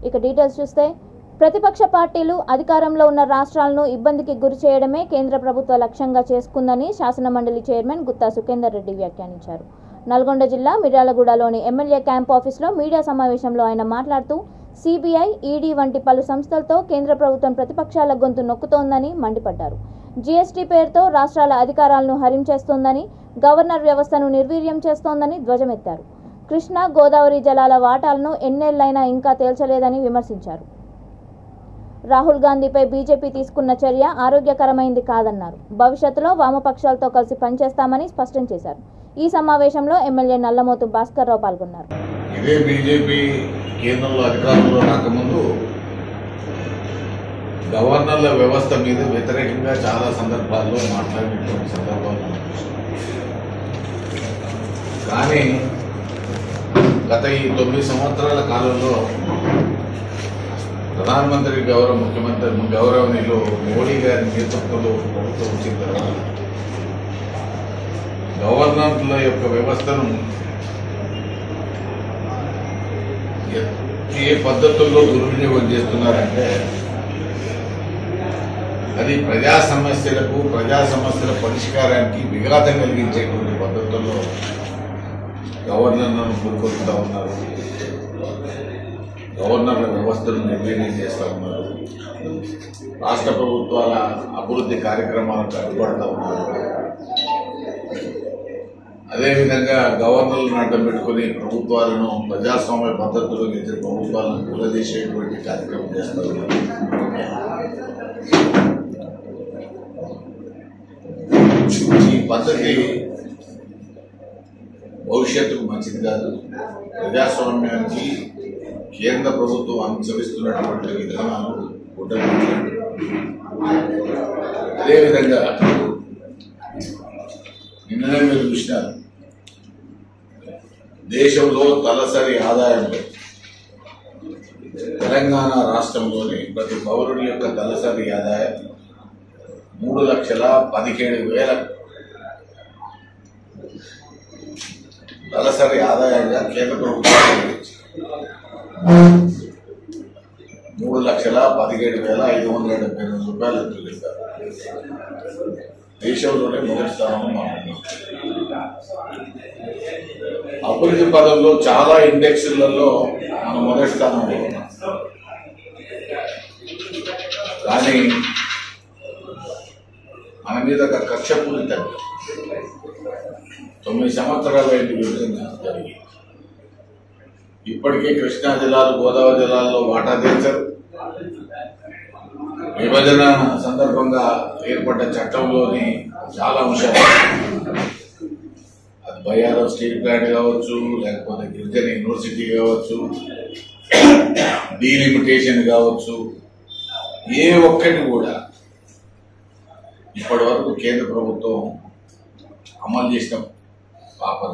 ఇక డీటెయిల్స్ చూస్తే ప్రతిపక్ష పార్టీలు అధికారంలో ఉన్న రాష్ట్రాలను ఇబ్బందికి గురి చేయడమే కేంద్ర ప్రభుత్వ లక్ష్యంగా చేసుకుందని శాసనమండలి చైర్మన్ గుత్తా సుఖేందర్ రెడ్డి వ్యాఖ్యానించారు. నల్గొండ జిల్లా మిర్యాలగూడలోని ఎమ్మెల్యే క్యాంప్ ఆఫీసులో మీడియా సమావేశంలో ఆయన మాట్లాడుతూ సిబిఐ, ఈడీ వంటి పలు సంస్థలతో కేంద్ర ప్రభుత్వం ప్రతిపక్షాల గొంతు నొక్కుతోందని మండిపడ్డారు. జీఎస్టీ పేరుతో రాష్ట్రాల అధికారాలను హరించేస్తోందని, గవర్నర్ వ్యవస్థను నిర్వీర్యం చేస్తోందని ధ్వజమెత్తారు. కృష్ణా, గోదావరి జలాల వాటాలను ఎన్నేళ్లైనా ఇంకా తేల్చలేదని విమర్శించారు. రాహుల్ గాంధీపై బీజేపీ తీసుకున్న చర్య ఆరోగ్యకరమైంది కాదన్నారు. భవిష్యత్తులో వామపక్షాలతో కలిసి పనిచేస్తామని స్పష్టం చేశారు. ఈ సమావేశంలో ఎమ్మెల్యే నల్లమోతు భాస్కర్ రావు పాల్గొన్నారు. ఇదే బీజేపీ కేంద్రంలో అధికారంలో రాకముందు గవర్నర్ల వ్యవస్థ మీద వ్యతిరేకంగా చాలా సందర్భాల్లో మాట్లాడినటువంటి సందర్భాలు మనం చూసాం. కానీ గత ఈ 9 సంవత్సరాల కాలంలో ప్రధానమంత్రి గౌరవనీయులు మోడీ గారి నేతృత్వంలో ప్రభుత్వం వచ్చిన తర్వాత గవర్నర్ల యొక్క వ్యవస్థను ఏ పద్ధతుల్లో దుర్వినియోగం చేస్తున్నారంటే అది ప్రజా సమస్యల పరిష్కారానికి విఘాతం కలిగించేటువంటి పద్ధతుల్లో గవర్నర్లను కోరుకుంటూ ఉన్నారు. గవర్నర్ల వ్యవస్థను నిర్వీర్యం చేస్తూ ఉన్నారు. రాష్ట్ర ప్రభుత్వాల అభివృద్ధి కార్యక్రమాలకు అడ్డుపడుతూ ఉన్నారు. అదేవిధంగా గవర్నర్లను అడ్డం పెట్టుకుని ప్రభుత్వాలను ప్రజాస్వామ్య పద్ధతుల్లో గెలిచే ప్రభుత్వాలను నిలదీసేటువంటి కార్యక్రమం చేస్తూ ఉన్నారు. ఈ పద్ధతి భవిష్యత్తుకు మంచిది కాదు. ప్రజాస్వామ్యానికి కేంద్ర ప్రభుత్వం అనుసరిస్తున్నటువంటి విధానాలు గుడ్డలు. అదేవిధంగా నిన్ననే మీరు చూసినారు, దేశంలో తలసరి ఆదాయంలో తెలంగాణ రాష్ట్రంలోని ప్రతి పౌరుడి యొక్క తలసరి ఆదాయం 3,17,000 తలసరి ఆదాయంగా కేంద్ర ప్రభుత్వం 3,17,572 రూపాయలు చెల్లిస్తారు. దేశంలోనే మొదటి స్థానంలో మాట్లాడుతున్నాం. అభివృద్ధి పదంలో చాలా ఇండెక్స్లలో మనం మొదటి స్థానంలో ఉన్నాం. కానీ మన మీద ఒక కక్షపూరితంగా 9 సంవత్సరాల విభజన జరిగి ఇప్పటికే కృష్ణా జిల్లాలు, గోదావరి జిల్లాల్లో వాటా తెచ్చారు. విభజన సందర్భంగా ఏర్పడ్డ చట్టంలోని చాలా అంశాలు, అది బయ్యారం స్టీల్ ప్లాంట్ కావచ్చు, లేకపోతే గిరిజన యూనివర్సిటీ కావచ్చు, డీలిమిటేషన్ కావచ్చు, ఏ ఒక్కటి కూడా ఇప్పటి వరకు కేంద్ర ప్రభుత్వం అమలు చేసిన పాపం